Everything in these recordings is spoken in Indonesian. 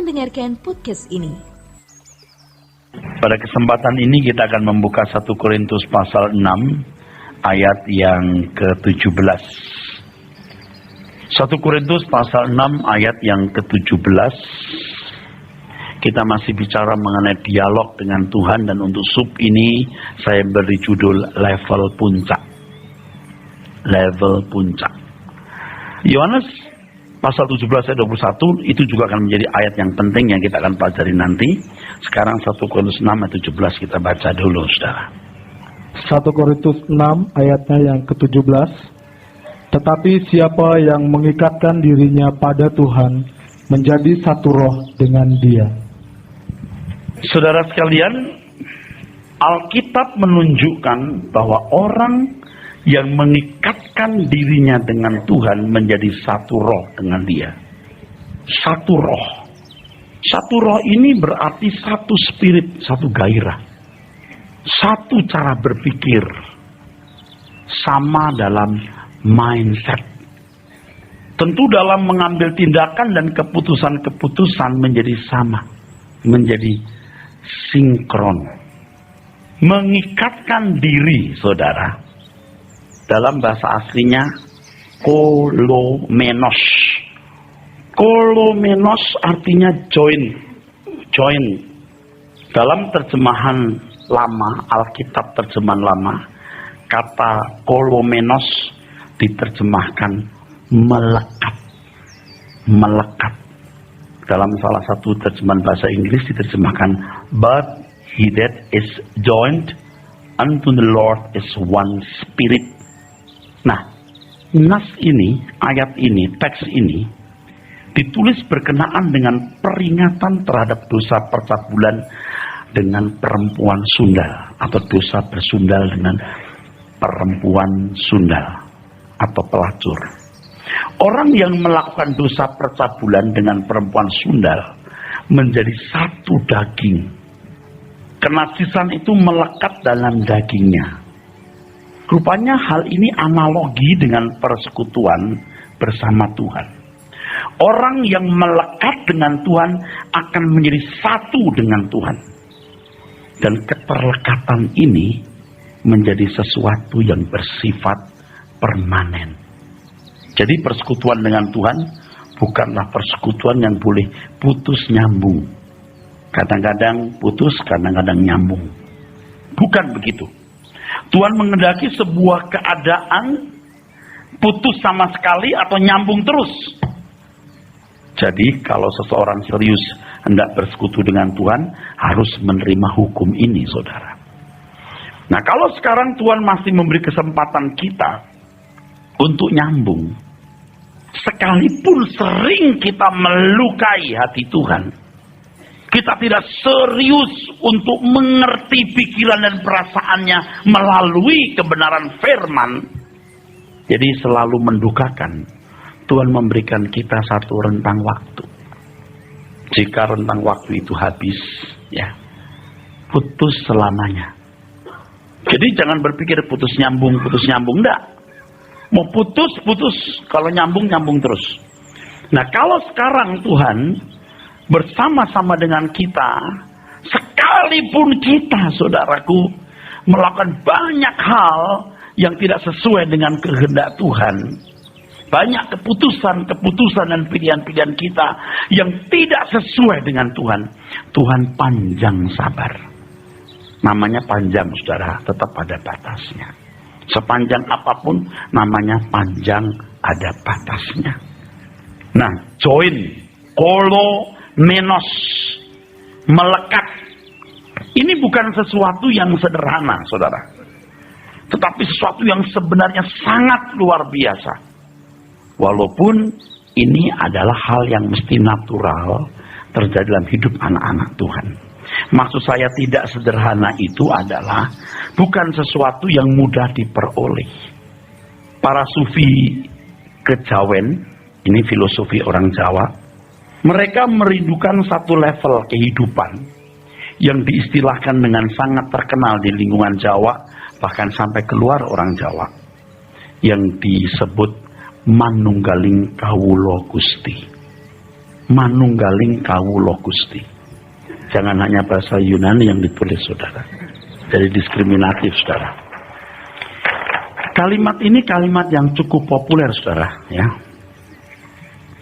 mendengarkan podcast ini. Pada kesempatan ini kita akan membuka 1 Korintus pasal 6 ayat yang ke-17. 1 Korintus pasal 6 ayat yang ke-17. Kita masih bicara mengenai dialog dengan Tuhan, dan untuk sub ini saya beri judul level puncak. Level puncak. Yohanes pasal 17 ayat 21 itu juga akan menjadi ayat yang penting yang kita akan pelajari nanti. Sekarang 1 Korintus 6 ayat 17 kita baca dulu, saudara. 1 Korintus 6 ayatnya yang ke-17. Tetapi siapa yang mengikatkan dirinya pada Tuhan menjadi satu roh dengan Dia. Saudara sekalian, Alkitab menunjukkan bahwa orang yang mengikatkan dirinya dengan Tuhan menjadi satu roh dengan Dia. Satu roh. Satu roh ini berarti satu spirit, satu gairah. Satu cara berpikir. Sama dalam mindset. Tentu dalam mengambil tindakan dan keputusan-keputusan menjadi sama. Menjadi sinkron. Mengikatkan diri, saudara. Dalam bahasa aslinya kolomenos. Kolomenos artinya join. Join. Dalam terjemahan lama, Alkitab terjemahan lama, kata kolomenos diterjemahkan melekat. Melekat. Dalam salah satu terjemahan bahasa Inggris diterjemahkan, but he that is joined unto the Lord is one spirit. Nah, nas ini, ayat ini, teks ini ditulis berkenaan dengan peringatan terhadap dosa percabulan dengan perempuan sundal, atau dosa bersundal dengan perempuan sundal atau pelacur. Orang yang melakukan dosa percabulan dengan perempuan sundal menjadi satu daging. Kenasisan itu melekat dalam dagingnya. Rupanya hal ini analogi dengan persekutuan bersama Tuhan. Orang yang melekat dengan Tuhan akan menjadi satu dengan Tuhan. Dan keterlekatan ini menjadi sesuatu yang bersifat permanen. Jadi persekutuan dengan Tuhan bukanlah persekutuan yang boleh putus nyambung. Kadang-kadang putus, kadang-kadang nyambung. Bukan begitu. Tuhan mengendaki sebuah keadaan putus sama sekali atau nyambung terus. Jadi kalau seseorang serius hendak bersekutu dengan Tuhan, harus menerima hukum ini, saudara. Nah, kalau sekarang Tuhan masih memberi kesempatan kita untuk nyambung, sekalipun sering kita melukai hati Tuhan, kita tidak serius untuk mengerti pikiran dan perasaannya melalui kebenaran firman. Jadi selalu mendukakan. Tuhan memberikan kita satu rentang waktu. Jika rentang waktu itu habis, ya, putus selamanya. Jadi jangan berpikir putus nyambung, enggak. Mau putus, kalau nyambung terus. Nah, kalau sekarang Tuhan bersama-sama dengan kita, sekalipun kita, saudaraku, melakukan banyak hal yang tidak sesuai dengan kehendak Tuhan, banyak keputusan dan pilihan-pilihan kita yang tidak sesuai dengan Tuhan, Tuhan panjang sabar. Namanya panjang, saudara, tetap ada batasnya. Sepanjang apapun namanya panjang, ada batasnya. Nah, join, menos, melekat. Ini bukan sesuatu yang sederhana, saudara. Tetapi sesuatu yang sebenarnya sangat luar biasa. Walaupun ini adalah hal yang mesti natural terjadi dalam hidup anak-anak Tuhan. Maksud saya tidak sederhana itu adalah bukan sesuatu yang mudah diperoleh. Para sufi kejawen, ini filosofi orang Jawa, mereka merindukan satu level kehidupan yang diistilahkan dengan sangat terkenal di lingkungan Jawa, bahkan sampai keluar orang Jawa, yang disebut manunggaling kawula Gusti. manunggaling kawula Gusti. Jangan hanya bahasa Yunani yang ditulis, saudara. Jadi diskriminatif, saudara. Kalimat ini kalimat yang cukup populer, saudara, ya.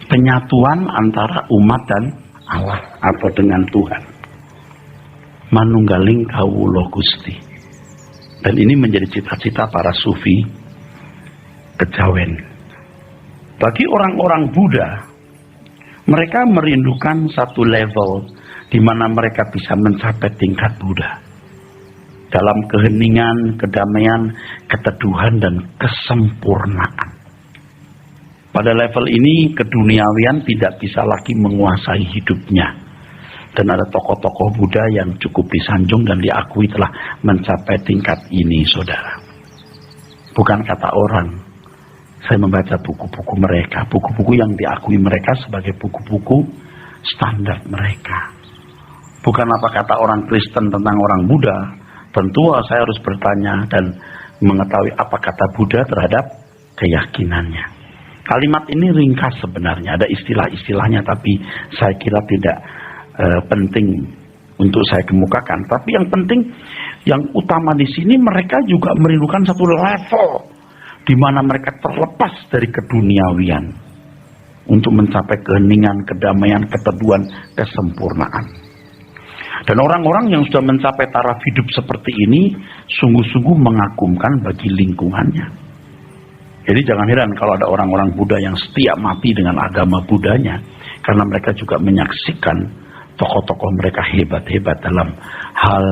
Penyatuan antara umat dan Allah atau dengan Tuhan. Manunggaling kawula Gusti. Dan ini menjadi cita-cita para sufi kejawen. Bagi orang-orang Buddha, mereka merindukan satu level di mana mereka bisa mencapai tingkat Buddha. Dalam keheningan, kedamaian, keteduhan, dan kesempurnaan. Pada level ini, keduniawian tidak bisa lagi menguasai hidupnya. Dan ada tokoh-tokoh Buddha yang cukup disanjung dan diakui telah mencapai tingkat ini, saudara. Bukan kata orang. Saya membaca buku-buku mereka. Buku-buku yang diakui mereka sebagai buku-buku standar mereka. Bukan apa kata orang Kristen tentang orang Buddha. Tentu saya harus bertanya dan mengetahui apa kata Buddha terhadap keyakinannya. Kalimat ini ringkas sebenarnya, ada istilah-istilahnya, tapi saya kira tidak penting untuk saya kemukakan. Tapi yang penting, yang utama di sini mereka juga merindukan satu level di mana mereka terlepas dari keduniawian untuk mencapai keheningan, kedamaian, keteduhan, kesempurnaan. Dan orang-orang yang sudah mencapai taraf hidup seperti ini sungguh-sungguh mengagumkan bagi lingkungannya. Jadi jangan heran kalau ada orang-orang Buddha yang setia mati dengan agama Buddhanya, karena mereka juga menyaksikan tokoh-tokoh mereka hebat-hebat dalam hal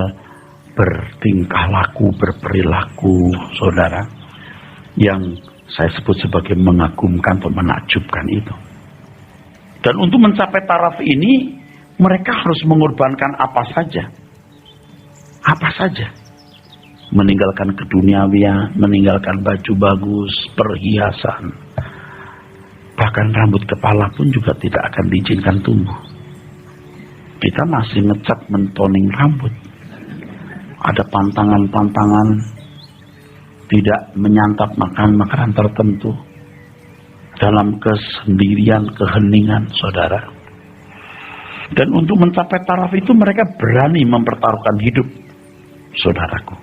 bertingkah laku, berperilaku, saudara, yang saya sebut sebagai mengagumkan atau menakjubkan itu. Dan untuk mencapai taraf ini, mereka harus mengorbankan apa saja. Apa saja. Meninggalkan keduniawian, meninggalkan baju bagus, perhiasan. Bahkan rambut kepala pun juga tidak akan diizinkan tumbuh. Kita masih ngecat mentoning rambut. Ada pantangan-pantangan, tidak menyantap makanan-makanan tertentu. Dalam kesendirian, keheningan, saudara. Dan untuk mencapai taraf itu mereka berani mempertaruhkan hidup, saudaraku.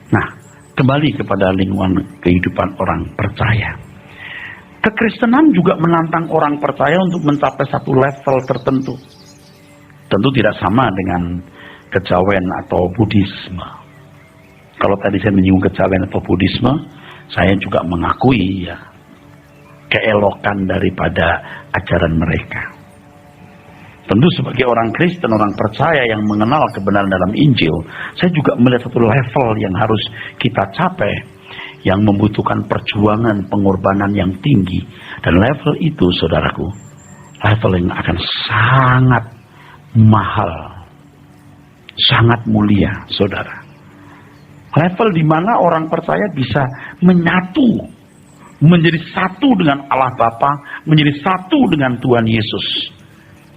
Nah, kembali kepada lingkungan kehidupan orang percaya. Kekristenan juga menantang orang percaya untuk mencapai satu level tertentu. Tentu tidak sama dengan kejawen atau Buddhisme. Kalau tadi saya menyinggung kejawen atau Buddhisme, saya juga mengakui ya keelokan daripada ajaran mereka. Tentu sebagai orang Kristen, orang percaya yang mengenal kebenaran dalam Injil, saya juga melihat satu level yang harus kita capai, yang membutuhkan perjuangan, pengorbanan yang tinggi. Dan level itu, saudaraku, level yang akan sangat mahal, sangat mulia, saudara. Level di mana orang percaya bisa menyatu, menjadi satu dengan Allah Bapa, menjadi satu dengan Tuhan Yesus.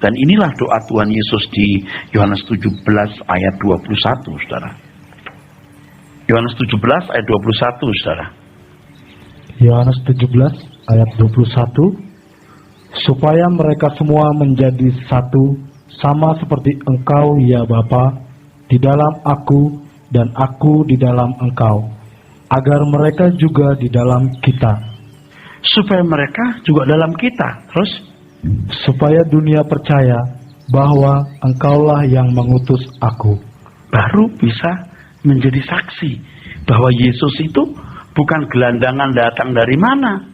Dan inilah doa Tuhan Yesus di Yohanes 17 ayat 21, saudara. Yohanes 17 ayat 21, saudara. Yohanes 17 ayat 21. Supaya mereka semua menjadi satu, sama seperti Engkau ya Bapa, di dalam aku dan aku di dalam Engkau, agar mereka juga di dalam kita. Supaya mereka juga dalam kita. Terus? Supaya dunia percaya bahwa Engkaulah yang mengutus aku. Baru bisa menjadi saksi bahwa Yesus itu bukan gelandangan datang dari mana,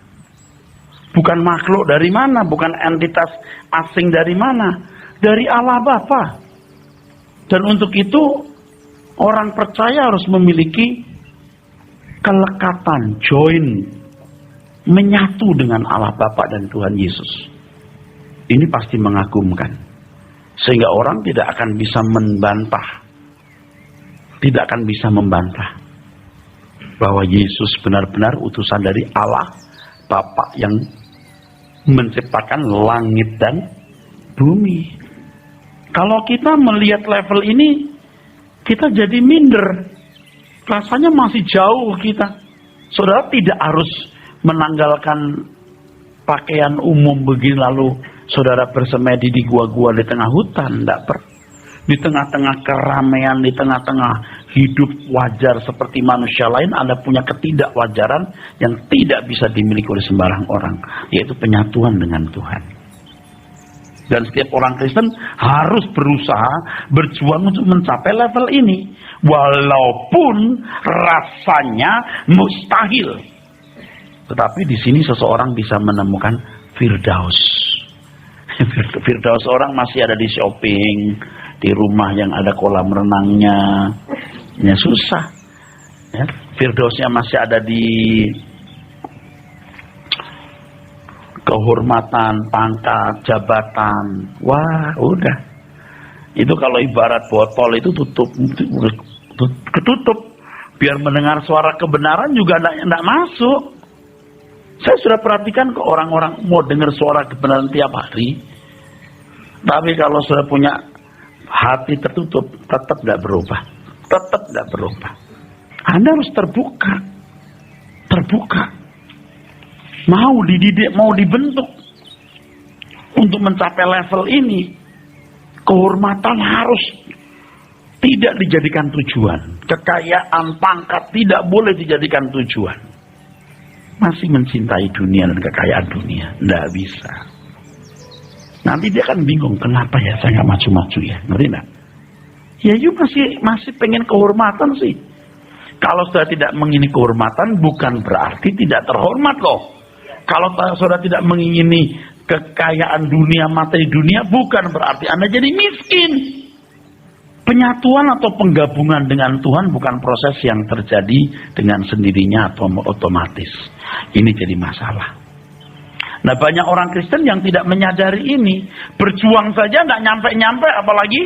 bukan makhluk dari mana, bukan entitas asing dari mana, dari Allah Bapa. Dan untuk itu orang percaya harus memiliki kelekatan, join, menyatu dengan Allah Bapa dan Tuhan Yesus. Ini pasti mengagumkan. Sehingga orang tidak akan bisa membantah. Tidak akan bisa membantah bahwa Yesus benar-benar utusan dari Allah Bapa yang menciptakan langit dan bumi. Kalau kita melihat level ini, kita jadi minder. Rasanya masih jauh kita. Saudara tidak harus menanggalkan pakaian umum begini lalu saudara bersemedi di gua-gua di tengah hutan, tidak pernah. Di tengah-tengah keramaian, di tengah-tengah hidup wajar seperti manusia lain, Anda punya ketidakwajaran yang tidak bisa dimiliki oleh sembarang orang, yaitu penyatuan dengan Tuhan. Dan setiap orang Kristen harus berusaha berjuang untuk mencapai level ini, walaupun rasanya mustahil. Tetapi di sini seseorang bisa menemukan Firdaus. Firdaus orang masih ada di shopping, di rumah yang ada kolam renangnya, ya susah. Ya, Firdausnya masih ada di kehormatan, pangkat, jabatan. Wah, udah. Itu kalau ibarat botol itu ketutup. Biar mendengar suara kebenaran juga enggak masuk. Saya sudah perhatikan ke orang-orang mau dengar suara kebenaran tiap hari. Tapi kalau sudah punya hati tertutup, tetap tidak berubah. Tetap tidak berubah. Anda harus terbuka. Terbuka. Mau dididik, mau dibentuk. Untuk mencapai level ini, kehormatan harus tidak dijadikan tujuan. Kekayaan, pangkat tidak boleh dijadikan tujuan. Masih mencintai dunia dan kekayaan dunia. Tidak bisa. Nanti dia akan bingung, kenapa ya saya nggak maju-maju ya, ngerti nggak? Ya you masih pengen kehormatan sih. Kalau sudah tidak mengingini kehormatan, bukan berarti tidak terhormat loh. Kalau saudara tidak mengingini kekayaan dunia, materi dunia, bukan berarti Anda jadi miskin. Penyatuan atau penggabungan dengan Tuhan bukan proses yang terjadi dengan sendirinya atau otomatis. Ini jadi masalah. Nah, banyak orang Kristen yang tidak menyadari ini. Berjuang saja nggak nyampe-nyampe, apalagi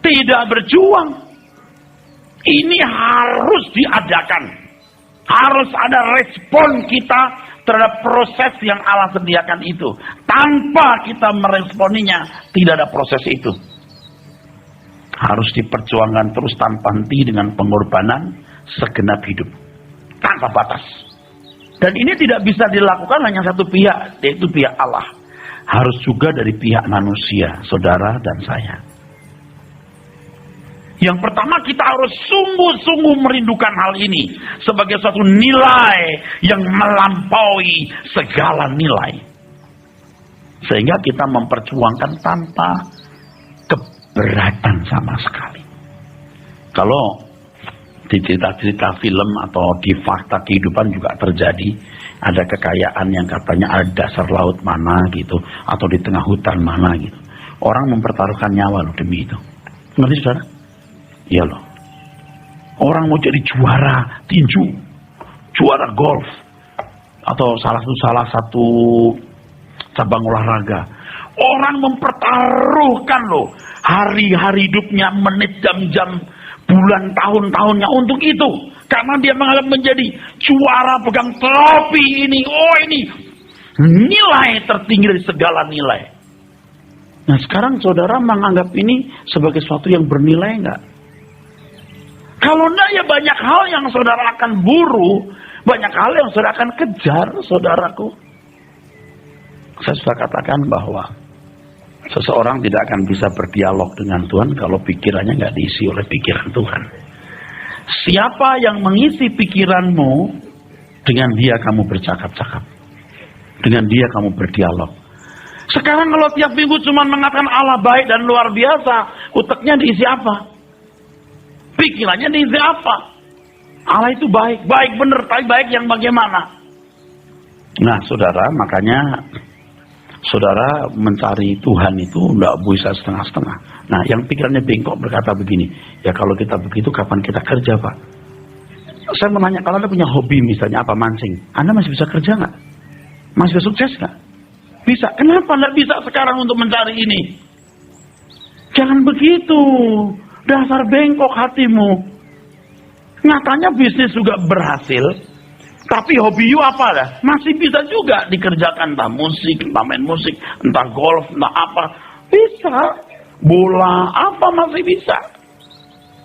tidak berjuang. Ini harus diadakan. Harus ada respon kita terhadap proses yang Allah sediakan itu. Tanpa kita meresponinya, tidak ada proses itu. Harus diperjuangkan terus tanpa henti dengan pengorbanan segenap hidup. Tanpa batas. Dan ini tidak bisa dilakukan hanya satu pihak, yaitu pihak Allah. Harus juga dari pihak manusia, saudara dan saya. Yang pertama, kita harus sungguh-sungguh merindukan hal ini sebagai suatu nilai yang melampaui segala nilai. Sehingga kita memperjuangkan tanpa keberatan sama sekali. Kalau di cerita-cerita film atau di fakta kehidupan juga terjadi, ada kekayaan yang katanya ada dasar laut mana gitu, atau di tengah hutan mana gitu. Orang mempertaruhkan nyawa loh demi itu. Ngerti saudara? Iya loh. Orang mau jadi juara tinju, juara golf, atau salah satu cabang olahraga. Orang mempertaruhkan loh hari-hari hidupnya, menit, jam-jam, bulan, tahun-tahunnya untuk itu. Karena dia menganggap menjadi juara, pegang trofi ini. Oh, ini nilai tertinggi dari segala nilai. Nah, sekarang saudara menganggap ini sebagai sesuatu yang bernilai enggak? Kalau enggak, ya banyak hal yang saudara akan buru, banyak hal yang saudara akan kejar, saudaraku. Saya sudah katakan bahwa seseorang tidak akan bisa berdialog dengan Tuhan kalau pikirannya nggak diisi oleh pikiran Tuhan. Siapa yang mengisi pikiranmu, dengan dia kamu bercakap-cakap. Dengan dia kamu berdialog. Sekarang kalau tiap minggu cuma mengatakan Allah baik dan luar biasa, uteknya diisi apa? Pikirannya diisi apa? Allah itu baik, baik benar, tapi baik yang bagaimana? Nah, saudara, makanya saudara mencari Tuhan itu tidak bisa setengah-setengah. Nah, yang pikirannya bengkok berkata begini, ya kalau kita begitu kapan kita kerja, Pak? Saya menanya, kalau Anda punya hobi misalnya apa, mancing, Anda masih bisa kerja nggak? Masih bisa sukses nggak? Bisa. Kenapa nggak bisa sekarang untuk mencari ini? Jangan begitu. Dasar bengkok hatimu. Nyatanya bisnis juga berhasil. Tapi hobi you apa dah? Masih bisa juga dikerjakan, entah musik, entah main musik, entah golf, entah apa. Bisa. Bola, apa masih bisa.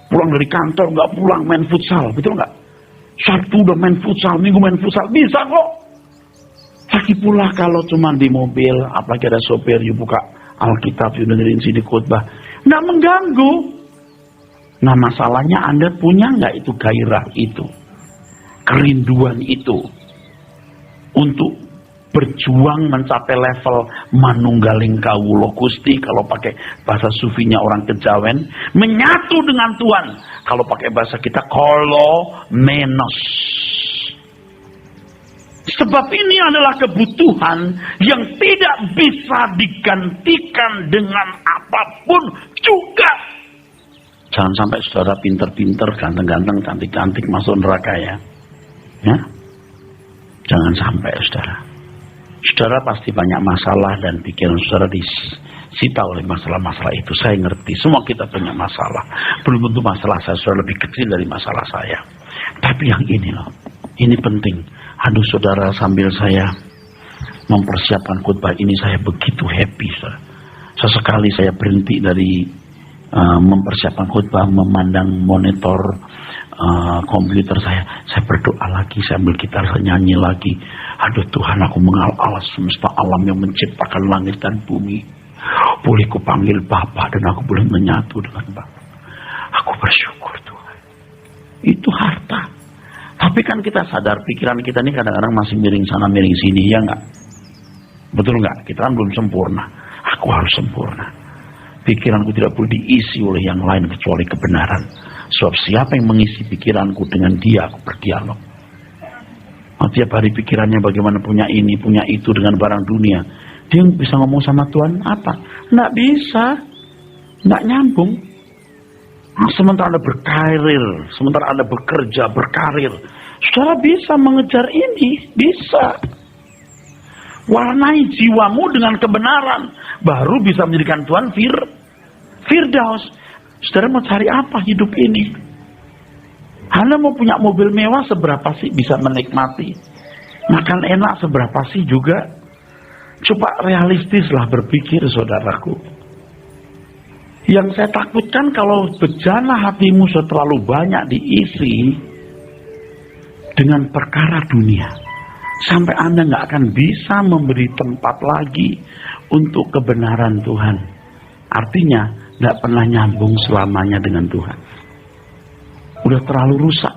Pulang dari kantor nggak pulang main futsal, betul nggak? Sabtu udah main futsal, Minggu main futsal, bisa kok. Lagi pula kalau cuma di mobil, apalagi ada sopir, you buka Alkitab, you dengerin sini khotbah, nggak mengganggu. Nah masalahnya Anda punya nggak itu gairah itu, kerinduan itu untuk berjuang mencapai level manunggaling kawula Gusti, kalau pakai bahasa sufinya orang Kejawen, menyatu dengan Tuhan. Kalau pakai bahasa kita kolomenos. Sebab ini adalah kebutuhan yang tidak bisa digantikan dengan apapun juga. Jangan sampai saudara pinter-pinter, ganteng-ganteng, cantik-cantik masuk neraka ya. Ya, jangan sampai saudara. Saudara pasti banyak masalah dan pikiran saudara disita oleh masalah-masalah itu. Saya ngerti, semua kita punya masalah. Belum tentu masalah saya saudara lebih kecil dari masalah saya. Tapi yang ini loh, ini penting. Aduh saudara, sambil saya mempersiapkan khotbah ini saya begitu happy saudara. Sesekali saya berhenti dari mempersiapkan khotbah, memandang monitor komputer saya berdoa lagi, saya ambil gitar, saya nyanyi lagi. Aduh Tuhan, aku mengalah semesta alam yang menciptakan langit dan bumi. Boleh ku panggil Bapa dan aku boleh menyatu dengan Bapa. Aku bersyukur Tuhan. Itu harta. Tapi kan kita sadar pikiran kita ini kadang-kadang masih miring sana miring sini, ya enggak? Betul enggak? Kita kan belum sempurna. Aku harus sempurna. Pikiranku tidak boleh diisi oleh yang lain kecuali kebenaran. Sebab siapa yang mengisi pikiranku, dengan dia aku berdialog. Tiap hari pikirannya bagaimana punya ini, punya itu dengan barang dunia. Dia bisa ngomong sama Tuhan apa? Nggak bisa. Nggak nyambung. Sementara Anda berkarir, sementara Anda bekerja, berkarir, saudara bisa mengejar ini, bisa. Warnai jiwamu dengan kebenaran, baru bisa menjadikan Tuhan Firdaus. Saudara mau cari apa hidup ini? Anda mau punya mobil mewah seberapa sih bisa menikmati? Makan enak seberapa sih juga? Coba realistislah berpikir saudaraku. Yang saya takutkan kalau bejana hatimu sudah terlalu banyak diisi dengan perkara dunia, sampai Anda nggak akan bisa memberi tempat lagi untuk kebenaran Tuhan. Artinya nggak pernah nyambung selamanya dengan Tuhan. Udah terlalu rusak.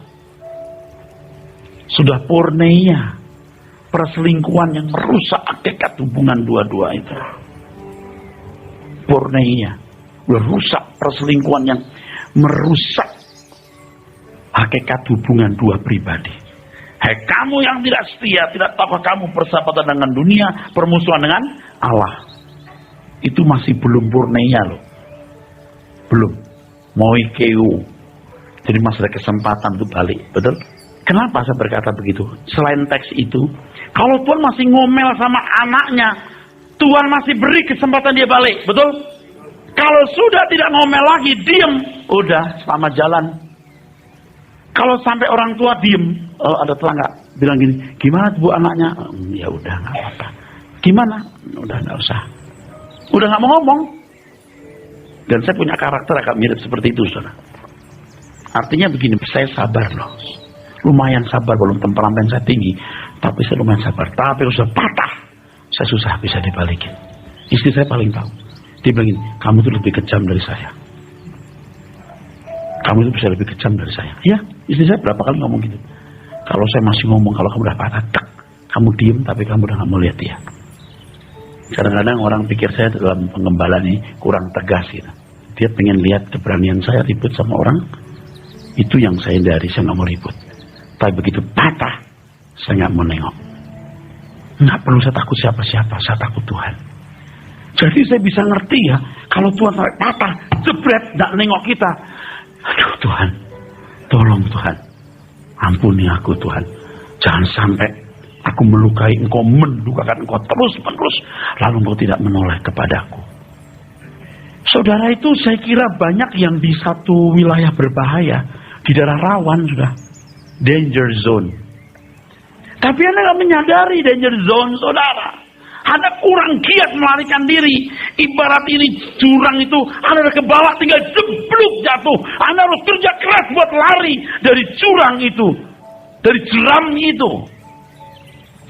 Sudah porneia, perselingkuhan yang merusak hakikat hubungan dua-dua itu. Porneia. Merusak perselingkuhan yang merusak hakikat hubungan dua pribadi. Hei kamu yang tidak setia, tidak tahukah kamu persahabatan dengan dunia, permusuhan dengan Allah. Itu masih belum purneia loh. Belum. Moikeu. Jadi masih ada kesempatan untuk balik. Betul? Kenapa saya berkata begitu? Selain teks itu, kalau Tuhan masih ngomel sama anaknya, Tuhan masih beri kesempatan dia balik. Betul? Kalau sudah tidak ngomel lagi, diem, udah selamat jalan. Kalau sampai orang tua diem, ada tetangga bilang gini, gimana bu anaknya? Ya udah nggak apa-apa. Gimana? Udah nggak usah. Udah nggak mau ngomong. Dan saya punya karakter agak mirip seperti itu, saudara. Artinya begini, saya sabar loh, lumayan sabar, belum temperamen saya tinggi, tapi saya lumayan sabar. Tapi kalau sudah patah, saya susah bisa dibalikin. Istri saya paling tahu. Dia bilang gini, kamu tuh lebih kejam dari saya. Kamu itu bisa lebih kejam dari saya. Ya, istri saya berapa kali ngomong gitu. Kalau saya masih ngomong, kalau kamu udah patah, kamu diem, tapi kamu udah gak mau lihat dia. Kadang-kadang orang pikir saya dalam pengembalaan ini kurang tegas gitu. Dia pengen lihat keberanian saya ribut sama orang. Itu yang saya hindari, saya gak mau ribut. Tapi begitu patah, saya gak mau nengok. Gak perlu saya takut siapa-siapa, saya takut Tuhan. Jadi saya bisa ngerti ya, kalau Tuhan sampai patah, jebret, gak nengok kita. Aduh Tuhan, tolong Tuhan, ampuni aku Tuhan. Jangan sampai aku melukai engkau, mendukakan engkau terus-menerus, lalu engkau tidak menoleh kepadaku. Saudara, itu saya kira banyak yang di satu wilayah berbahaya, di daerah rawan sudah, danger zone. Tapi Anda gak menyadari danger zone saudara. Anda kurang giat melarikan diri. Ibarat ini jurang itu, Anda udah ke bawah tinggal jeblok jatuh. Anda harus kerja keras buat lari dari jurang itu, dari jeram itu.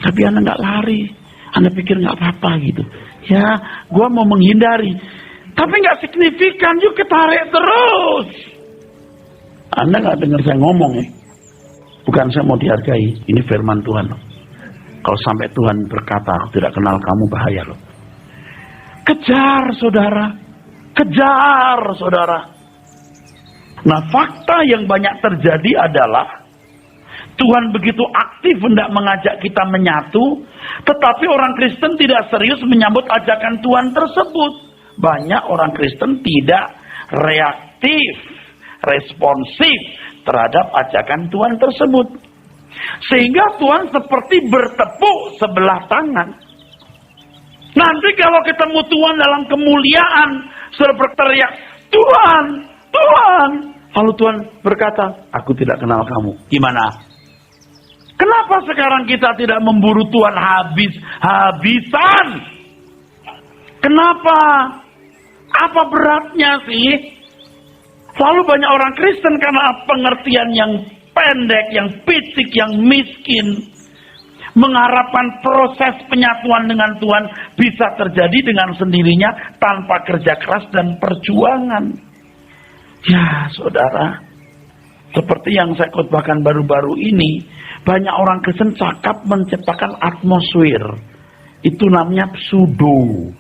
Tapi Anda nggak lari. Anda pikir nggak apa-apa gitu. Ya, gua mau menghindari. Tapi nggak signifikan, yuk ketarik terus. Anda nggak dengar saya ngomong ya? Bukan saya mau dihargai, ini firman Tuhan loh. Kalau sampai Tuhan berkata, aku tidak kenal kamu, bahaya loh. Kejar saudara, kejar saudara. Nah, fakta yang banyak terjadi adalah Tuhan begitu aktif hendak mengajak kita menyatu, tetapi orang Kristen tidak serius menyambut ajakan Tuhan tersebut. Banyak orang Kristen tidak reaktif, responsif terhadap ajakan Tuhan tersebut. Sehingga Tuhan seperti bertepuk sebelah tangan. Nanti kalau ketemu Tuhan dalam kemuliaan, sudah berteriak, Tuhan, Tuhan. Lalu Tuhan berkata, aku tidak kenal kamu. Gimana? Kenapa sekarang kita tidak memburu Tuhan habis-habisan? Kenapa? Apa beratnya sih? Lalu banyak orang Kristen karena pengertian yang pendek, yang picik, yang miskin, mengharapkan proses penyatuan dengan Tuhan bisa terjadi dengan sendirinya tanpa kerja keras dan perjuangan. Ya saudara, seperti yang saya khotbahkan baru-baru ini, banyak orang Kristen cakap menciptakan atmosfer. Itu namanya pseudo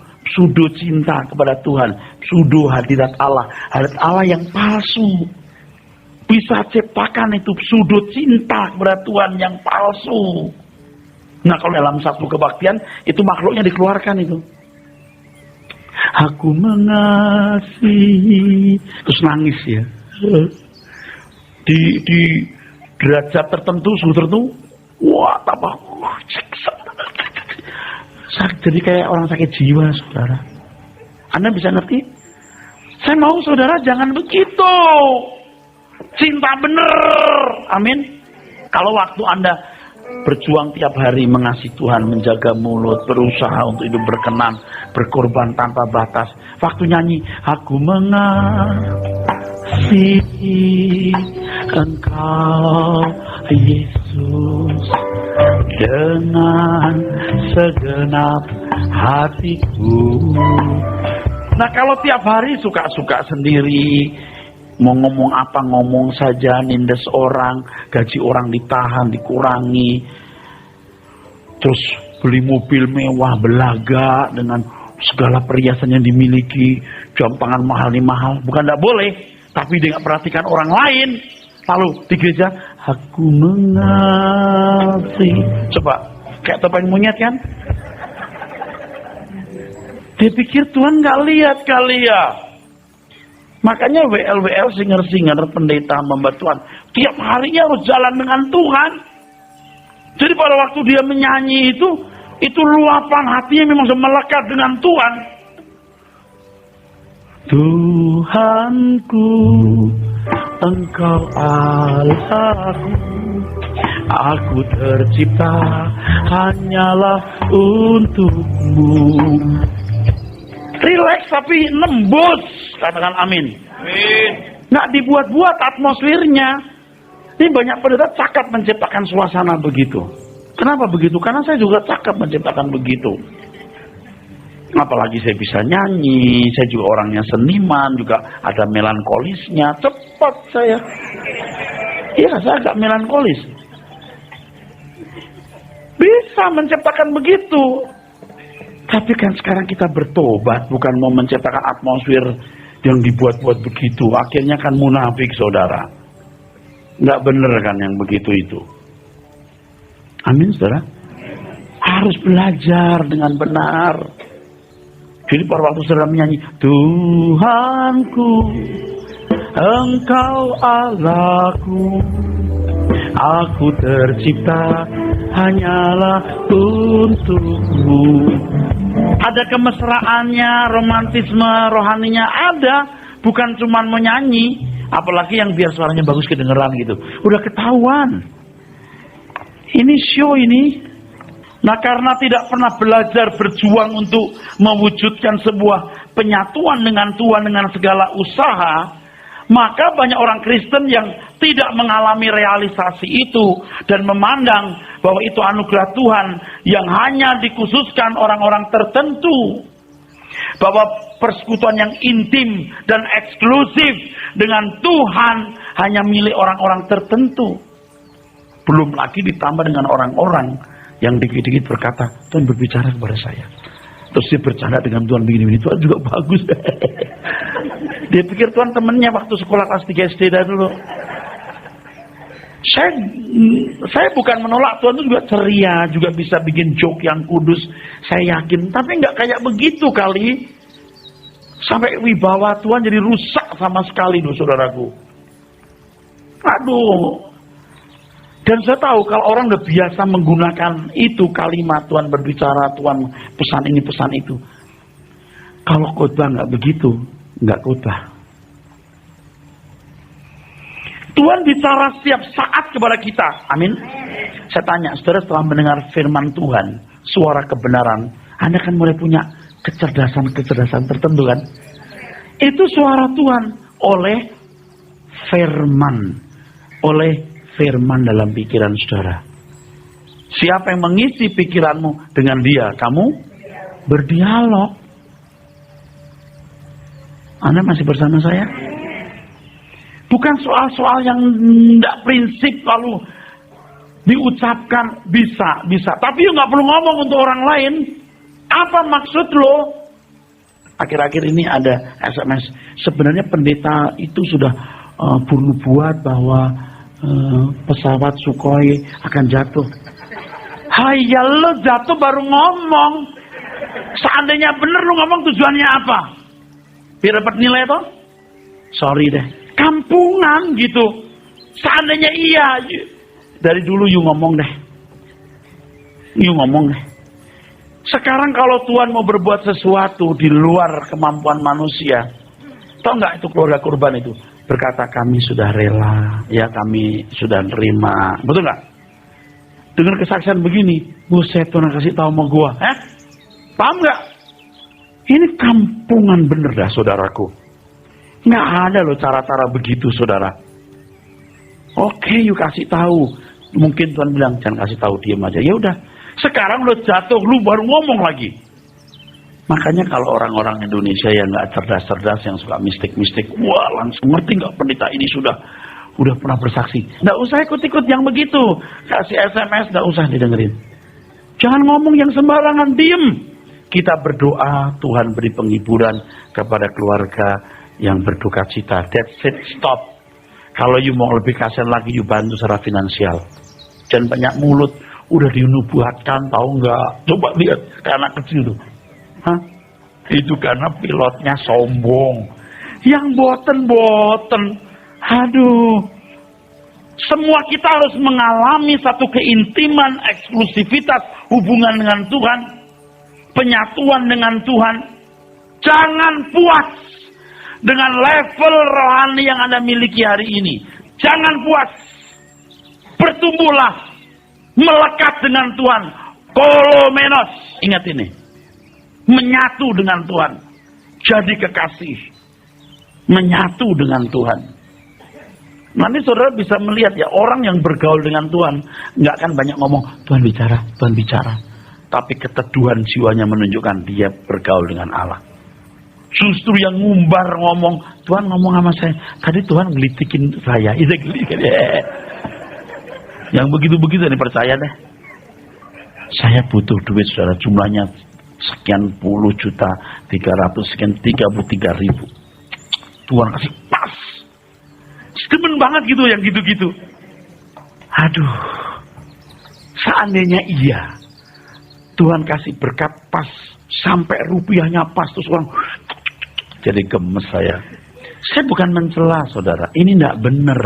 cinta kepada Tuhan, pseudo hadirat Allah yang palsu. Bisa ciptakan itu pseudo cinta kepada Tuhan yang palsu. Nah, kalau dalam satu kebaktian itu makhluknya dikeluarkan itu. Aku mengasihi, terus nangis ya. Di derajat tertentu, suhu tertentu, wah tambah jadi kayak orang sakit jiwa, saudara. Anda bisa ngerti? Saya mau saudara jangan begitu. Cinta bener, amin. Kalau waktu Anda berjuang tiap hari mengasihi Tuhan, menjaga mulut, berusaha untuk hidup berkenan, berkorban tanpa batas. Waktu nyanyi, aku mengasihi Engkau Yesus dengan segenap hatiku. Nah, kalau tiap hari suka-suka sendiri, mau ngomong apa ngomong saja, nindes orang, gaji orang ditahan, dikurangi, terus beli mobil mewah, belaga dengan segala perhiasan yang dimiliki, jam tangan mahal nih mahal, bukan tidak boleh, tapi dia nggak perhatikan orang lain. Lalu di gereja, aku mengasihi. Coba, kayak topeng monyet kan? Dia pikir Tuhan nggak lihat kali ya. Makanya WL singer pendeta hamba Tuhan tiap harinya harus jalan dengan Tuhan. Jadi pada waktu dia menyanyi itu luapan hatinya memang melekat dengan Tuhan. Tuhanku, Engkau Allahku, aku tercipta hanyalah untukmu. Relax tapi nembus, katakan amin. Amin. Nggak dibuat-buat atmosfernya. Ini banyak pendeta cakap menciptakan suasana begitu. Kenapa begitu? Karena saya juga cakap menciptakan begitu. Apalagi saya bisa nyanyi, saya juga orangnya seniman, juga ada melankolisnya. Cepat saya. Iya, saya agak melankolis. Bisa menciptakan begitu. Tapi kan sekarang kita bertobat, bukan mau menciptakan atmosfer yang dibuat-buat begitu. Akhirnya kan munafik, saudara. Nggak bener kan yang begitu itu. Amin, saudara. Harus belajar dengan benar. Jadi pada waktu saudara menyanyi, Tuhanku, Engkau Allahku, aku tercipta hanyalah untukmu. Ada kemesraannya, romantisme, rohaninya ada. Bukan cuma menyanyi. Apalagi yang biar suaranya bagus kedengeran gitu. Udah ketahuan. Ini show ini. Nah, karena tidak pernah belajar berjuang untuk mewujudkan sebuah penyatuan dengan Tuhan dengan segala usaha, Maka banyak orang Kristen yang tidak mengalami realisasi itu dan memandang bahwa itu anugerah Tuhan yang hanya dikhususkan orang-orang tertentu. Bahwa persekutuan yang intim dan eksklusif dengan Tuhan hanya milik orang-orang tertentu. Belum lagi ditambah dengan orang-orang yang dikit-dikit berkata, Tuhan berbicara kepada saya. Terus dia bercanda dengan Tuhan begini-begini. Tuhan juga bagus. Dia pikir Tuhan temennya waktu sekolah kelas 3 SD dulu. Saya bukan menolak, Tuhan itu juga ceria, juga bisa bikin joke yang kudus, saya yakin. Tapi nggak kayak begitu kali. Sampai wibawa Tuhan jadi rusak sama sekali loh saudaraku. Aduh. Dan saya tahu kalau orang udah biasa menggunakan itu kalimat Tuhan berbicara, Tuhan pesan ini pesan itu. Kalau khotbah nggak begitu, nggak khotbah. Tuhan bicara setiap saat kepada kita. Amin. Saya tanya, saudara setelah mendengar firman Tuhan, suara kebenaran, Anda kan mulai punya kecerdasan-kecerdasan tertentu kan? Itu suara Tuhan oleh firman. Oleh firman dalam pikiran saudara. Siapa yang mengisi pikiranmu dengan dia, kamu berdialog. Anda masih bersama saya? Bukan soal-soal yang tidak prinsip lalu diucapkan bisa. Tapi nggak perlu ngomong untuk orang lain. Apa maksud lo? Akhir-akhir ini ada SMS. Sebenarnya pendeta itu sudah bernubuat bahwa pesawat Sukhoi akan jatuh. Hayal lo jatuh baru ngomong. Seandainya bener lo ngomong tujuannya apa? Biar dapat nilai toh? Sorry deh. Kampungan gitu. Seandainya iya, dari dulu you ngomong deh. You ngomong deh. Sekarang kalau Tuhan mau berbuat sesuatu di luar kemampuan manusia, tahu nggak itu keluarga kurban itu berkata kami sudah rela, ya kami sudah nerima, betul nggak? Dengan kesaksian begini, buset Tuhan kasih tahu sama gua, paham nggak? Ini kampungan bener dah saudaraku. Nggak ada loh cara-cara begitu saudara. Oke, you kasih tahu. Mungkin Tuhan bilang jangan kasih tahu, diam aja. Ya udah. Sekarang lo jatuh, lu baru ngomong lagi. Makanya kalau orang-orang Indonesia yang nggak cerdas-cerdas, yang suka mistik-mistik, wah langsung ngerti nggak pendeta ini sudah pernah bersaksi. Nggak usah ikut-ikut yang begitu. Kasih SMS nggak usah didengerin. Jangan ngomong yang sembarangan, diem. Kita berdoa Tuhan beri penghiburan kepada keluarga yang berduka cita. That's it, stop. Kalau you mau lebih kasihan lagi, you bantu secara finansial. Jangan banyak mulut. Udah dinubuatkan, tahu nggak? Coba lihat ke anak kecil tuh. Hah? Itu karena pilotnya sombong. Yang boten. Aduh. Semua kita harus mengalami satu keintiman, eksklusivitas, hubungan dengan Tuhan. Penyatuan dengan Tuhan. Jangan puas dengan level rohani yang Anda miliki hari ini. Jangan puas. Bertumbuhlah. Melekat dengan Tuhan. Kolomenos. Ingat ini. Menyatu dengan Tuhan. Jadi kekasih. Menyatu dengan Tuhan. Nanti saudara bisa melihat ya, orang yang bergaul dengan Tuhan nggak akan banyak ngomong Tuhan bicara, Tuhan bicara. Tapi keteduhan jiwanya menunjukkan dia bergaul dengan Allah. Justru yang ngumbar ngomong, Tuhan ngomong sama saya. Tadi Tuhan ngelitikin saya. Itu gelitik. Yang begitu-begitu nih percaya deh. Saya butuh duit saudara, jumlahnya sekian puluh juta, 300 sekian 33.000. Tuhan kasih pas. Demen banget gitu yang gitu-gitu. Aduh. Seandainya iya. Tuhan kasih berkat pas sampai rupiahnya pas, terus orang jadi gemes saya. Saya bukan mencela saudara, ini tidak benar.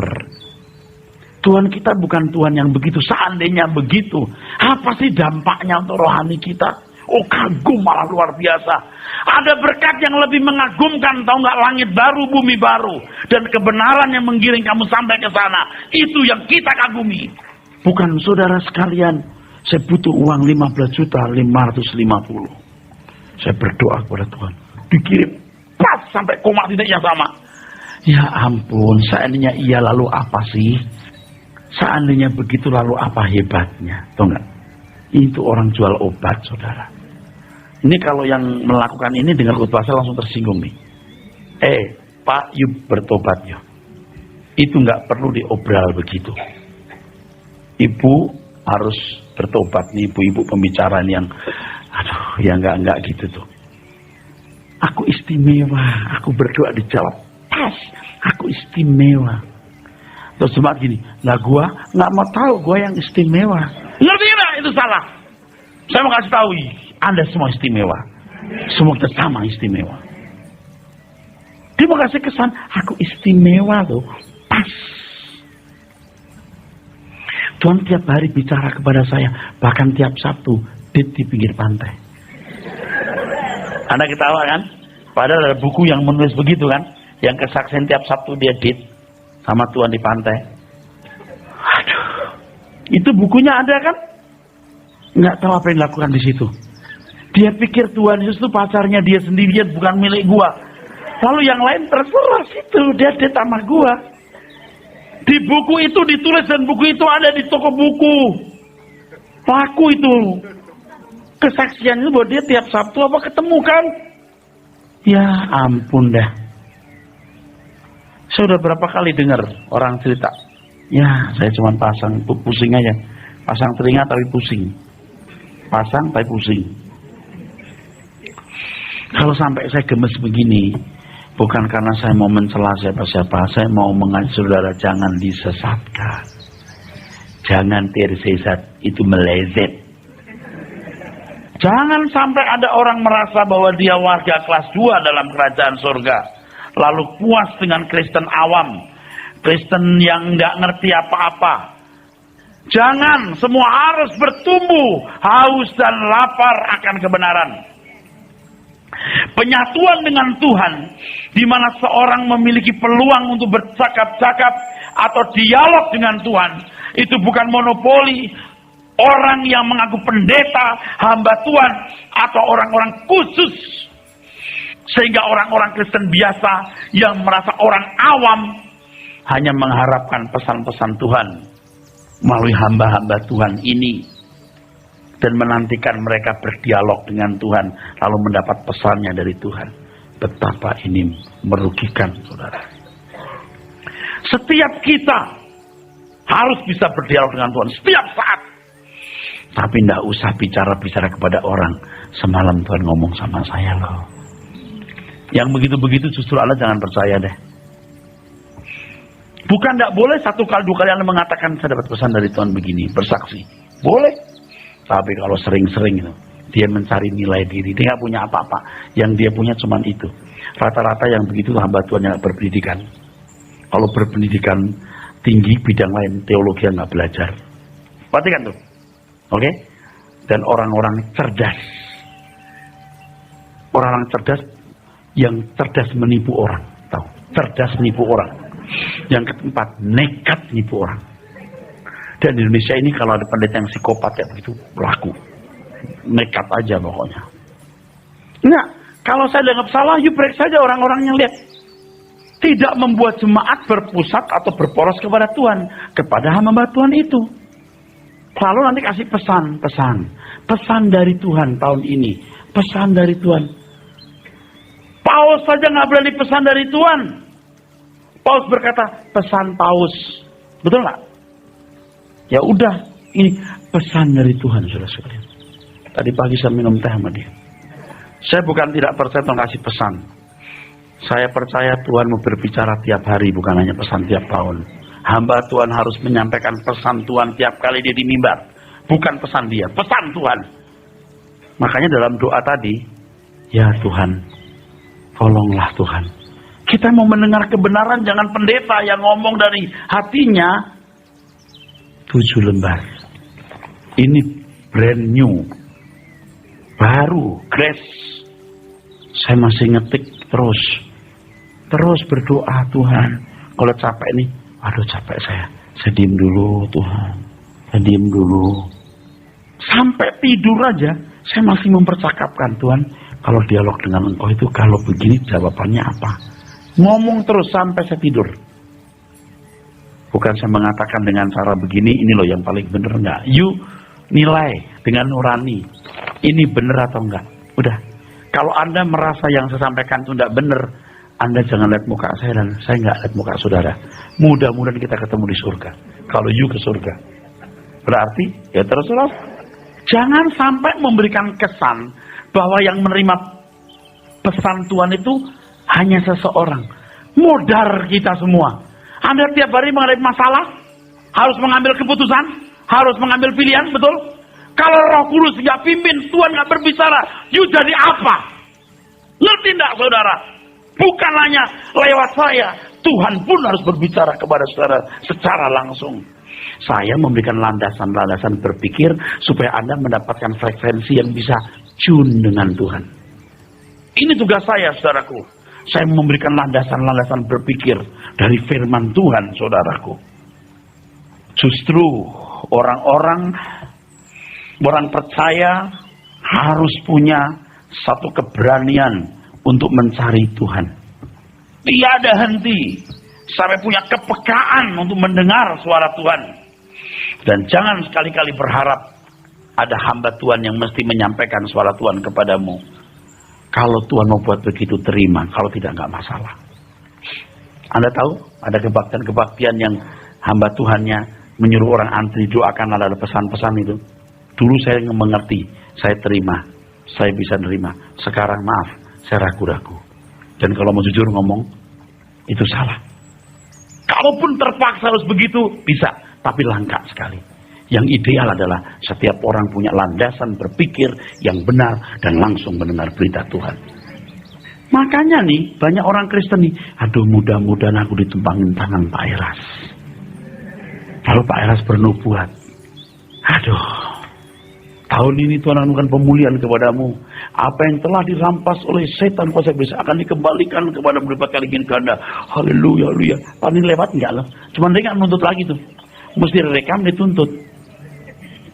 Tuhan kita bukan Tuhan yang begitu. Seandainya begitu, apa sih dampaknya untuk rohani kita? Oh, kagum, malah luar biasa. Ada berkat yang lebih mengagumkan, tahu nggak? Langit baru, bumi baru, dan kebenaran yang menggiring kamu sampai ke sana. Itu yang kita kagumi. Bukan saudara sekalian, saya butuh uang 15.550. Saya berdoa kepada Tuhan, dikirim pas sampai koma titiknya sama. Ya ampun, seandainya iya lalu apa sih? Seandainya begitu lalu apa hebatnya? Tahu nggak? Itu orang jual obat, saudara. Ini kalau yang melakukan ini dengar khotbah saya langsung tersinggung nih. Pak, yuk bertobat yuk. Itu nggak perlu diobral begitu. Ibu harus bertobat nih, ibu-ibu pembicaraan yang, aduh, ya nggak gitu tuh. Aku istimewa, aku berdoa dijawab. Aku istimewa. Terus cuma gini, lah gua nggak mau tahu gua yang istimewa. Ngerti nggak? Itu salah. Saya mau kasih tahu, Anda semua istimewa. Semua kita sama istimewa. Dia mau kasih kesan, aku istimewa loh. Pas. Tuhan tiap hari bicara kepada saya, bahkan tiap Sabtu di pinggir pantai. Anda ketawa kan? Padahal ada buku yang menulis begitu kan? Yang kesaksian tiap Sabtu dia dit sama Tuhan di pantai. Aduh, itu bukunya ada kan? Nggak tahu apa yang dilakukan di situ. Dia pikir Tuhan Yesus itu pacarnya dia sendiri, bukan milik gua. Lalu yang lain terserah situ, dia dit sama gua. Di buku itu ditulis dan buku itu ada di toko buku. Laku itu. Kesaksian itu buat dia tiap Sabtu apa ketemu kan? Ya ampun dah. Saya udah berapa kali dengar orang cerita. Ya saya cuma pasang, pusing aja. Pasang telinga tapi pusing. Pasang tapi pusing. Kalau sampai saya gemes begini, bukan karena saya mau mencela siapa-siapa. Saya mau mengajak saudara jangan disesatkan. Jangan tersesat, itu melezet. Jangan sampai ada orang merasa bahwa dia warga kelas 2 dalam kerajaan surga. Lalu puas dengan Kristen awam. Kristen yang nggak ngerti apa-apa. Jangan, semua harus bertumbuh. Haus dan lapar akan kebenaran. Penyatuan dengan Tuhan, di mana seorang memiliki peluang untuk bercakap-cakap atau dialog dengan Tuhan, itu bukan monopoli orang yang mengaku pendeta, hamba Tuhan, atau orang-orang khusus. Sehingga orang-orang Kristen biasa yang merasa orang awam hanya mengharapkan pesan-pesan Tuhan melalui hamba-hamba Tuhan ini. Dan menantikan mereka berdialog dengan Tuhan, lalu mendapat pesannya dari Tuhan. Betapa ini merugikan, saudara. Setiap kita harus bisa berdialog dengan Tuhan setiap saat. Tapi tidak usah bicara kepada orang. Semalam Tuhan ngomong sama saya loh. Yang begitu-begitu justru Allah jangan percaya deh. Bukan tidak boleh 1 kali 2 kali Anda mengatakan saya dapat pesan dari Tuhan begini, bersaksi. Boleh. Tapi kalau sering-sering itu, dia mencari nilai diri. Dia nggak punya apa-apa. Yang dia punya cuma itu. Rata-rata yang begitu hamba Tuhan yang berpendidikan. Kalau berpendidikan tinggi bidang lain, teologi yang nggak belajar. Perhatikan tuh. Oke? Dan orang-orang cerdas. Orang-orang cerdas yang cerdas menipu orang. Tahu? Cerdas menipu orang. Yang keempat, nekat menipu orang. Dan di Indonesia ini kalau ada pendeta yang psikopat kayak begitu, laku. Nekat aja pokoknya. Nah, kalau saya dianggap salah, you break saja orang-orang yang lihat. Tidak membuat jemaat berpusat atau berporos kepada Tuhan. Kepada hamba Tuhan itu. Lalu nanti kasih pesan. Pesan dari Tuhan tahun ini. Pesan dari Tuhan. Paus saja nggak berani pesan dari Tuhan. Paus berkata, pesan Paus. Betul nggak? Ya udah, ini pesan dari Tuhan, saudara-saudara. Tadi pagi saya minum teh sama dia. Saya bukan tidak percaya Tuhan kasih pesan. Saya percaya Tuhan mau berbicara tiap hari, bukan hanya pesan tiap tahun. Hamba Tuhan harus menyampaikan pesan Tuhan tiap kali dia di mimbar. Bukan pesan dia, pesan Tuhan. Makanya dalam doa tadi, ya Tuhan, tolonglah Tuhan. Kita mau mendengar kebenaran, jangan pendeta yang ngomong dari hatinya. 7 lembar. Ini brand new. Baru, grace. Saya masih ngetik terus. Terus berdoa Tuhan. Kalau capek nih, aduh capek saya. Saya diem dulu Tuhan. Saya diem dulu. Sampai tidur aja, saya masih mempercakapkan Tuhan. Kalau dialog dengan Engkau itu, kalau begini jawabannya apa? Ngomong terus sampai saya tidur. Bukan saya mengatakan dengan cara begini, ini loh yang paling benar, enggak. You nilai dengan nurani, ini benar atau enggak. Udah. Kalau Anda merasa yang saya sampaikan itu enggak benar, Anda jangan lihat muka saya dan saya enggak lihat muka saudara. Mudah-mudahan kita ketemu di surga. Kalau you ke surga. Berarti, ya terus. Jangan sampai memberikan kesan bahwa yang menerima pesan Tuhan itu hanya seseorang. Modar kita semua. Anda tiap hari menghadapi masalah, harus mengambil keputusan, harus mengambil pilihan, betul? Kalau Roh Kudus nggak pimpin, Tuhan nggak berbicara, you jadi apa? Ngerti enggak, saudara? Bukan hanya lewat saya, Tuhan pun harus berbicara kepada saudara secara langsung. Saya memberikan landasan-landasan berpikir supaya Anda mendapatkan frekuensi yang bisa tune dengan Tuhan. Ini tugas saya, saudaraku. Saya memberikan landasan-landasan berpikir dari firman Tuhan, saudaraku. Justru orang percaya harus punya satu keberanian untuk mencari Tuhan. Tiada henti sampai punya kepekaan untuk mendengar suara Tuhan. Dan jangan sekali-kali berharap ada hamba Tuhan yang mesti menyampaikan suara Tuhan kepadamu. Kalau Tuhan mau buat begitu, terima. Kalau tidak, nggak masalah. Anda tahu, ada kebaktian-kebaktian yang hamba Tuhannya menyuruh orang antri doakan, ada pesan-pesan itu. Dulu saya mengerti, saya terima, saya bisa nerima. Sekarang maaf, saya ragu-ragu. Dan kalau mau jujur ngomong, itu salah. Kalaupun terpaksa harus begitu, bisa. Tapi langka sekali. Yang ideal adalah setiap orang punya landasan berpikir yang benar dan langsung mendengar berita Tuhan. Makanya nih, banyak orang Kristen nih, aduh mudah-mudahan aku ditumpangin tangan Pak Eras. Lalu Pak Eras bernubuat, aduh, tahun ini Tuhan anugerahkan pemulihan kepadamu. Apa yang telah dirampas oleh setan kuasa iblis akan dikembalikan kepada berlipat kali ganda. Haleluya, haleluya. Tahun ini lewat enggak loh? Cuma dia nggak nuntut lagi tuh. Mesti direkam, dituntut.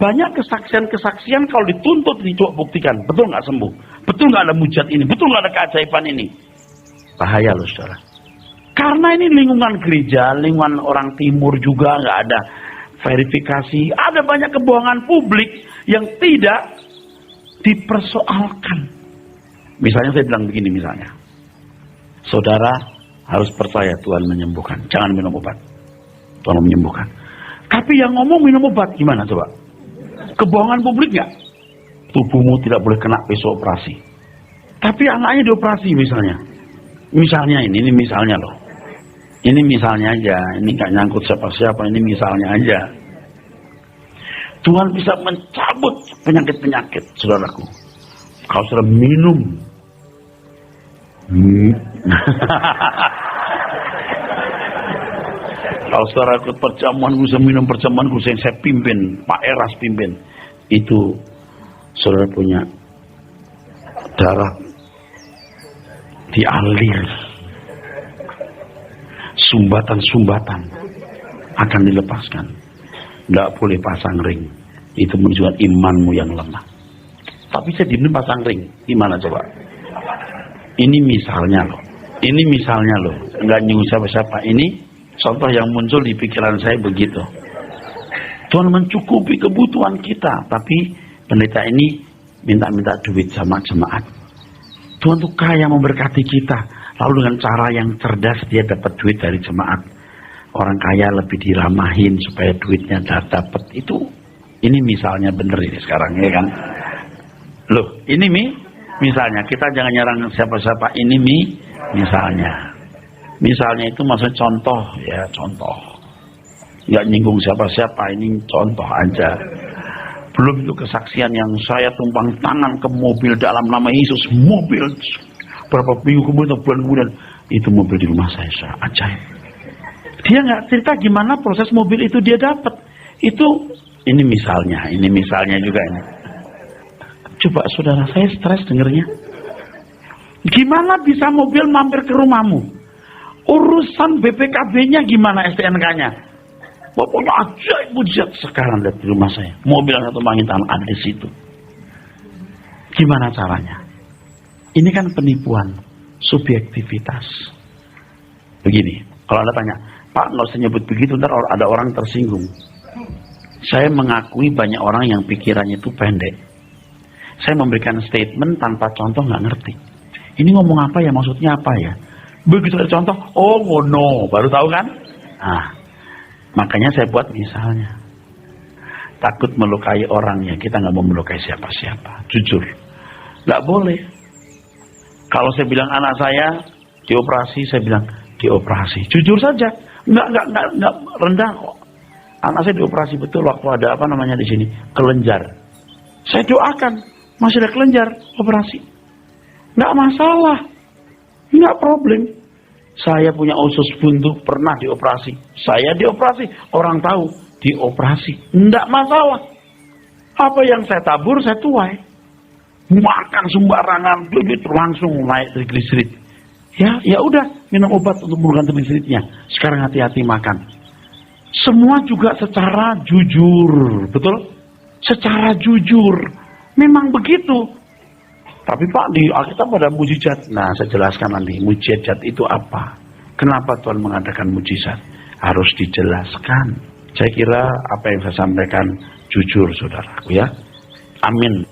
Banyak kesaksian-kesaksian kalau dituntut dicoba buktikan. Betul nggak sembuh? Betul nggak ada mujizat ini? Betul nggak ada keajaiban ini? Bahaya loh, saudara. Karena ini lingkungan gereja, lingkungan orang timur juga nggak ada verifikasi. Ada banyak kebohongan publik yang tidak dipersoalkan. Misalnya saya bilang begini misalnya. Saudara harus percaya Tuhan menyembuhkan. Jangan minum obat. Tuhan menyembuhkan. Tapi yang ngomong minum obat gimana coba? Kebohongan publik nggak? Tubuhmu tidak boleh kena besok operasi. Tapi anaknya dioperasi misalnya. Misalnya ini misalnya loh. Ini misalnya aja. Ini nggak nyangkut siapa-siapa. Ini misalnya aja. Tuhan bisa mencabut penyakit-penyakit, saudaraku. Kalau sudah minum. Kalau saudara ikut perjamuanku, saya minum perjamuanku, saya pimpin, Pak Eras pimpin. Itu saudara punya darah dialir. Sumbatan-sumbatan akan dilepaskan. Tidak boleh pasang ring. Itu menunjukkan imanmu yang lemah. Tapi saya diminum pasang ring. Gimana coba? Ini misalnya loh. Ini misalnya loh. Enggak nyuruh siapa-siapa. Ini contoh yang muncul di pikiran saya begitu. Tuhan mencukupi kebutuhan kita. Tapi pendeta ini minta-minta duit sama jemaat. Tuhan tuh kaya memberkati kita. Lalu dengan cara yang cerdas dia dapat duit dari jemaat. Orang kaya lebih diramahin supaya duitnya dapat. Ini misalnya bener ini sekarang ya kan. Loh ini misalnya kita jangan nyerang siapa-siapa. Ini misalnya. Misalnya itu maksudnya contoh ya, contoh. Nggak nyinggung siapa-siapa, ini contoh aja. Belum itu kesaksian yang saya tumpang tangan ke mobil dalam nama Yesus. Mobil berapa minggu kemudian, bulan kemudian, itu mobil di rumah saya ajaib. Dia nggak cerita gimana proses mobil itu dia dapat. Ini misalnya juga ini. Coba saudara, saya stres dengernya. Gimana bisa mobil mampir ke rumahmu? Urusan BPKB-nya gimana, STNK-nya? Pokoknya ajaib mujizat. Sekarang lihat di rumah saya, mobil yang satu tangan ada di situ. Gimana caranya? Ini kan penipuan, subjektivitas. Begini, kalau Anda tanya, Pak nggak usah nyebut begitu, ntar ada orang tersinggung. Saya mengakui banyak orang yang pikirannya itu pendek. Saya memberikan statement tanpa contoh nggak ngerti. Ini ngomong apa ya, maksudnya apa ya? Begitu ada contoh, oh ngono, baru tahu kan? Nah, makanya saya buat misalnya. Takut melukai orangnya, kita nggak mau melukai siapa-siapa. Jujur, nggak boleh. Kalau saya bilang anak saya dioperasi, saya bilang dioperasi. Jujur saja, nggak rendah kok. Anak saya dioperasi betul waktu ada apa namanya di sini kelenjar. Saya doakan masih ada kelenjar operasi, nggak masalah, nggak problem. Saya punya usus buntu pernah dioperasi, saya dioperasi, orang tahu dioperasi, nggak masalah. Apa yang saya tabur saya tuai, makan sembarangan, langsung naik trigliserid. Ya udah minum obat untuk menurunkan trigliseridnya. Sekarang hati-hati makan. Semua juga secara jujur, betul? Secara jujur, memang begitu. Tapi Pak, di Alkitab ada mujizat. Nah, saya jelaskan nanti, mujizat itu apa? Kenapa Tuhan mengadakan mujizat? Harus dijelaskan. Saya kira apa yang saya sampaikan jujur, saudaraku ya. Amin.